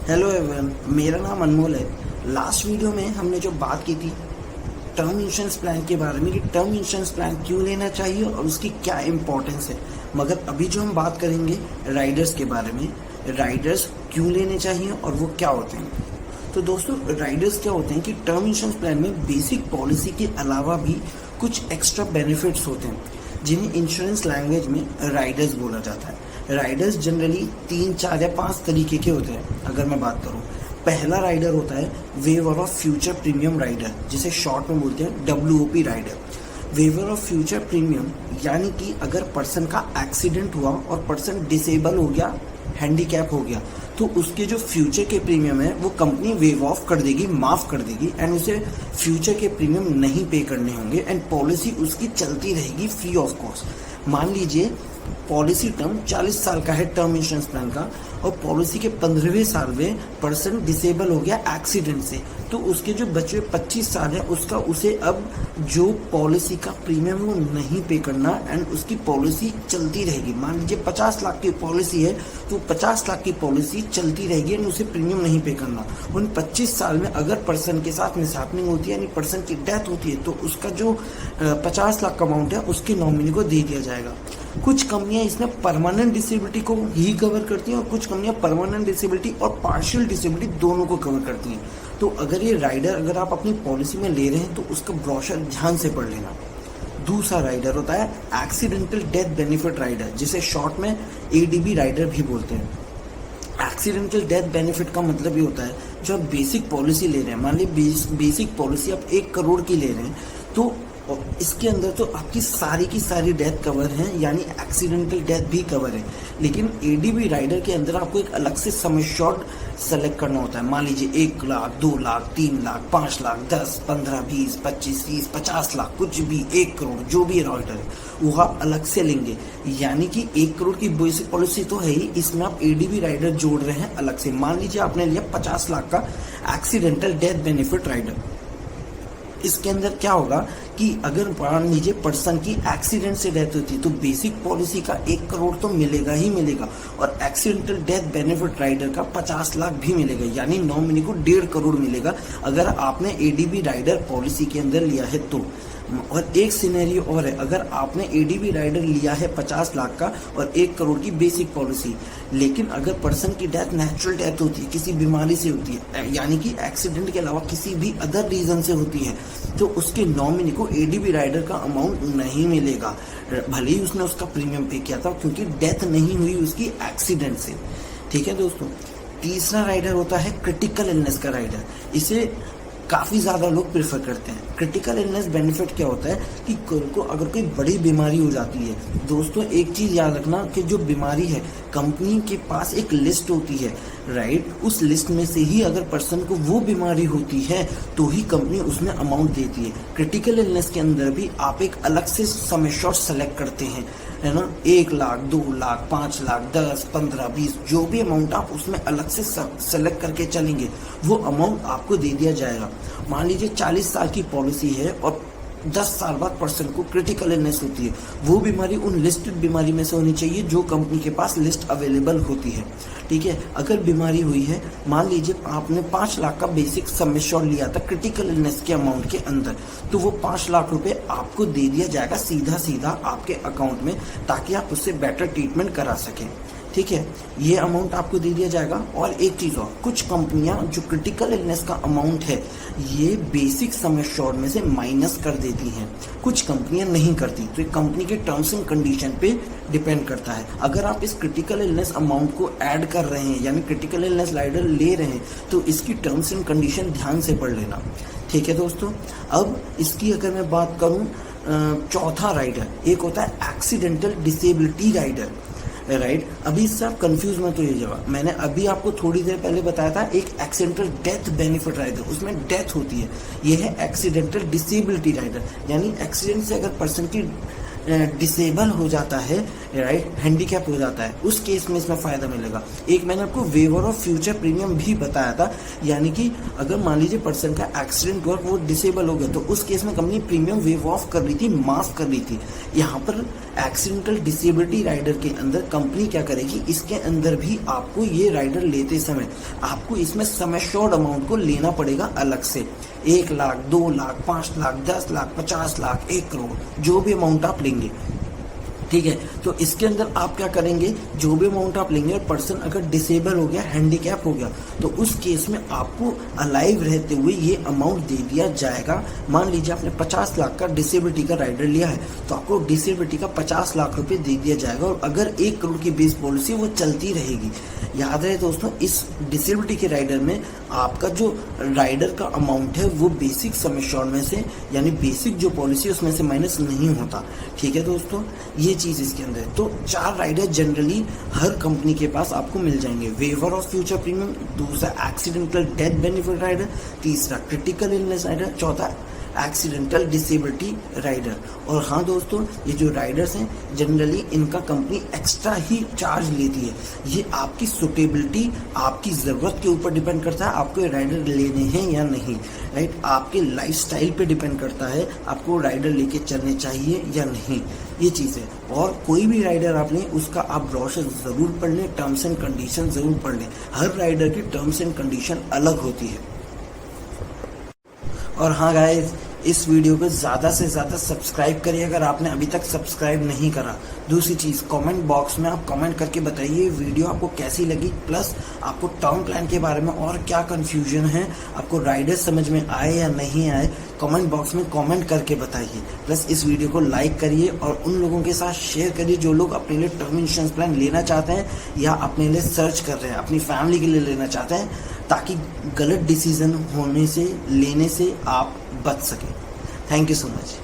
Hello everyone, मेरा नाम अनमोल है। लास्ट वीडियो में हमने जो बात की थी टर्म इंश्योरेंस प्लान के बारे में कि टर्म इंश्योरेंस प्लान क्यों लेना चाहिए और उसकी क्या इम्पोर्टेंस है। मगर अभी जो हम बात करेंगे राइडर्स के बारे में, राइडर्स क्यों लेने चाहिए और वो क्या होते हैं। तो दोस्तों, राइडर्स क्या होते हैं कि टर्म इंश्योरेंस प्लान में बेसिक पॉलिसी के अलावा भी कुछ एक्स्ट्रा बेनिफिट्स होते हैं जिन्हें इंश्योरेंस लैंग्वेज में राइडर्स बोला जाता है। राइडर्स जनरली 3, 4 या 5 तरीके के होते हैं। अगर मैं बात करूं, पहला राइडर होता है waiver of future premium rider, जिसे शॉर्ट में बोलते हैं WOP rider. Waiver of future premium यानी कि अगर पर्सन का एक्सीडेंट हुआ और पर्सन डिसेबल हो गया, हैंडीकैप हो गया, तो उसके जो फ्यूचर के प्रीमियम है वो कंपनी वेव ऑफ कर देगी, माफ कर देगी, एंड उसे फ्यूचर के प्रीमियम नहीं पे करने होंगे एंड पॉलिसी उसकी चलती रहेगी फ्री ऑफ कॉस्ट। मान लीजिए पॉलिसी टर्म 40 साल का है टर्म इंश्योरेंस प्लान का, और पॉलिसी के 15वें साल में पर्सन डिसेबल हो गया एक्सीडेंट से, तो उसके जो बचे 25 साल है उसका उसे अब जो पॉलिसी का प्रीमियम वो नहीं पे करना एंड उसकी पॉलिसी चलती रहेगी। मान लीजिए 50 लाख की पॉलिसी है तो 50 लाख की पॉलिसी चलती रहेगी एंड उसे प्रीमियम नहीं पे करना। उन 25 साल में अगर पर्सन के साथ मिसहैपनिंग होती है यानी पर्सन की डेथ होती है तो उसका जो 50 लाख का अमाउंट है उसके नॉमिनी को दे दिया जाएगा। कुछ कंपनियां इसमें परमानेंट डिसेबिलिटी को ही कवर करती हैं और कुछ कंपनियां परमानेंट डिसेबिलिटी और पार्शियल डिसेबिलिटी दोनों को कवर करती हैं। तो अगर ये राइडर अगर आप अपनी पॉलिसी में ले रहे हैं तो उसका ब्रोशर ध्यान से पढ़ लेना। दूसरा राइडर होता है एक्सीडेंटल डेथ बेनिफिट राइडर, जिसे शॉर्ट में ADB राइडर भी बोलते हैं। एक्सीडेंटल डेथ बेनिफिट का मतलब ये होता है जो आप बेसिक पॉलिसी ले रहे हैं, मान लीजिए बेसिक पॉलिसी आप 1 करोड़ की ले रहे हैं, तो और इसके अंदर तो आपकी सारी की सारी डेथ कवर है, यानी एक्सीडेंटल डेथ भी कवर है। लेकिन ADB राइडर के अंदर आपको एक अलग से सम एश्योर्ड सेलेक्ट करना होता है। मान लीजिए 1 लाख, 2 लाख, 3 लाख, 5 लाख, 10, 15, 20, 25, 30, 50 लाख, कुछ भी, 1 करोड़, जो भी राइडर है वो आप अलग से लेंगे। यानी कि 1 करोड़ की बेसिक पॉलिसी तो है ही, इसमें आप ADB राइडर जोड़ रहे हैं अलग से। मान लीजिए आपने लिया 50 लाख का एक्सीडेंटल डेथ बेनिफिट राइडर। इसके अंदर क्या होगा कि अगर मान लीजिए पर्सन की एक्सीडेंट से डेथ होती है तो बेसिक पॉलिसी का 1 करोड़ तो मिलेगा ही मिलेगा, और एक्सीडेंटल डेथ बेनिफिट राइडर का 50 लाख भी मिलेगा, यानी नॉमिनी को 1.5 करोड़ मिलेगा अगर आपने ADB राइडर पॉलिसी के अंदर लिया है तो। और एक सिनेरियो और है, अगर आपने ADB राइडर लिया है 50 लाख का और 1 करोड़ की बेसिक पॉलिसी, लेकिन अगर पर्सन की डेथ नेचुरल डेथ होती है, किसी बीमारी से होती है, यानी कि एक्सीडेंट के अलावा किसी भी अदर रीजन से होती है, तो उसके नॉमिनी को ADB राइडर का अमाउंट नहीं मिलेगा, भले ही उसने उसका प्रीमियम पे किया था, क्योंकि डेथ नहीं हुई उसकी एक्सीडेंट से। ठीक है दोस्तों। तीसरा राइडर होता है क्रिटिकल इलनेस का राइडर। इसे काफ़ी ज़्यादा लोग प्रेफर करते हैं। क्रिटिकल इलनेस बेनिफिट क्या होता है कि को अगर कोई बड़ी बीमारी हो जाती है, दोस्तों एक चीज़ याद रखना कि जो बीमारी है कंपनी के पास एक लिस्ट होती है, राइट, उस लिस्ट में से ही अगर पर्सन को वो बीमारी होती है तो ही कंपनी उसमें अमाउंट देती है। क्रिटिकल इलनेस के अंदर भी आप एक अलग से सम एश्योर्ड सेलेक्ट करते हैं, है ना। 1 लाख, 2 लाख, 5 लाख, 10, 15, 20, जो भी अमाउंट आप उसमें अलग से सेलेक्ट करके चलेंगे वो अमाउंट आपको दे दिया जाएगा। मान लीजिए 40 साल की पॉलिसी है और 10 साल बाद पर्सन को क्रिटिकल इलनेस होती है, वो बीमारी उन लिस्टेड बीमारी में से होनी चाहिए जो कंपनी के पास लिस्ट अवेलेबल होती है। ठीक है। अगर बीमारी हुई है, मान लीजिए आपने 5 लाख का बेसिक सम एश्योर्ड लिया था क्रिटिकल इलनेस के अमाउंट के अंदर, तो वो 5 लाख रुपए आपको दे दिया जाएगा सीधा सीधा आपके अकाउंट में, ताकि आप उससे बेटर ट्रीटमेंट करा सकें। ठीक है, ये अमाउंट आपको दे दिया जाएगा। और एक चीज़ और, कुछ कंपनियां जो क्रिटिकल इलनेस का अमाउंट है ये बेसिक सम एश्योर्ड में से माइनस कर देती हैं, कुछ कंपनियां नहीं करती। तो एक कंपनी के टर्म्स एंड कंडीशन पे डिपेंड करता है। अगर आप इस क्रिटिकल इलनेस अमाउंट को ऐड कर रहे हैं यानी क्रिटिकल इलनेस राइडर ले रहे हैं तो इसकी टर्म्स एंड कंडीशन ध्यान से पढ़ लेना। ठीक है दोस्तों। अब इसकी अगर मैं बात करूँ, चौथा राइडर एक होता है एक्सीडेंटल डिसेबिलिटी राइडर, राइट। अभी इससे आप कंफ्यूज मत होइएगा। मैंने अभी आपको थोड़ी देर पहले बताया था एक एक्सीडेंटल डेथ बेनिफिट राइडर, उसमें डेथ होती है। ये है एक्सीडेंटल डिसेबिलिटी राइडर, यानी एक्सीडेंट से अगर पर्सन की डिसेबल हो जाता है, राइट, हैंडीकैप हो जाता है, उस केस में इसमें फ़ायदा मिलेगा। एक मैंने आपको वेवर ऑफ फ्यूचर प्रीमियम भी बताया था, यानी कि अगर मान लीजिए पर्सन का एक्सीडेंट हुआ, वो डिसेबल हो गया, तो उस केस में कंपनी प्रीमियम वेव ऑफ कर रही थी, माफ़ कर रही थी। यहाँ पर एक्सीडेंटल डिसेबिलिटी राइडर के अंदर कंपनी क्या करेगी, इसके अंदर भी आपको ये राइडर लेते समय आपको इसमें सम एश्योर्ड अमाउंट को लेना पड़ेगा अलग से। 1 लाख, 2 लाख, 5 लाख, 10 लाख, 50 लाख, 1 करोड़, जो भी अमाउंट आप लेंगे, ठीक है। तो इसके अंदर आप क्या करेंगे, जो भी अमाउंट आप लेंगे और पर्सन अगर डिसेबल हो गया, हैंडीकैप हो गया, तो उस केस में आपको अलाइव रहते हुए ये अमाउंट दे दिया जाएगा। मान लीजिए आपने 50 लाख का डिसेबिलिटी का राइडर लिया है, तो आपको डिसेबिलिटी का 50 लाख रुपए दे दिया जाएगा, और अगर 1 करोड़ की बेस पॉलिसी वो चलती रहेगी। याद रहे दोस्तों, इस डिसेबिलिटी के राइडर में आपका जो राइडर का अमाउंट है वो बेसिक सम एश्योर्ड में से, यानी बेसिक जो पॉलिसी उसमें से माइनस नहीं होता, ठीक है दोस्तों। ये चीज़ इसके अंदर है। तो 4 राइडर जनरली हर कंपनी के पास आपको मिल जाएंगे। वेवर ऑफ फ्यूचर प्रीमियम, दूसरा एक्सीडेंटल डेथ बेनिफिट राइडर, तीसरा क्रिटिकल इलनेस राइडर, चौथा एक्सीडेंटल डिसेबिलिटी राइडर। और हाँ दोस्तों, ये जो राइडर्स हैं जनरली इनका कंपनी एक्स्ट्रा ही चार्ज लेती है। ये आपकी सुटेबिलिटी, आपकी ज़रूरत के ऊपर डिपेंड करता है, आपको ये राइडर लेने हैं या नहीं, राइट। आपके लाइफस्टाइल पे डिपेंड करता है, आपको राइडर लेके चलने चाहिए या नहीं, ये चीज़ है। और कोई भी राइडर आप लें, उसका आप ब्रोशर ज़रूर पढ़ लें, टर्म्स एंड कंडीशन ज़रूर पढ़ लें। हर राइडर की टर्म्स एंड कंडीशन अलग होती है। और हाँ गाइस, इस वीडियो को ज़्यादा से ज़्यादा सब्सक्राइब करिए अगर आपने अभी तक सब्सक्राइब नहीं करा। दूसरी चीज़, कमेंट बॉक्स में आप कमेंट करके बताइए वीडियो आपको कैसी लगी, प्लस आपको टर्म प्लान के बारे में और क्या कन्फ्यूजन है, आपको राइडर्स समझ में आए या नहीं आए, कमेंट बॉक्स में कमेंट करके बताइए। प्लस इस वीडियो को लाइक करिए और उन लोगों के साथ शेयर करिए जो लोग अपने लिए टर्म इंश्योरेंस प्लान लेना चाहते हैं या अपने लिए सर्च कर रहे हैं, अपनी फैमिली के लिए लेना चाहते हैं, ताकि गलत डिसीजन होने से, लेने से आप बच सकें। Thank you so much.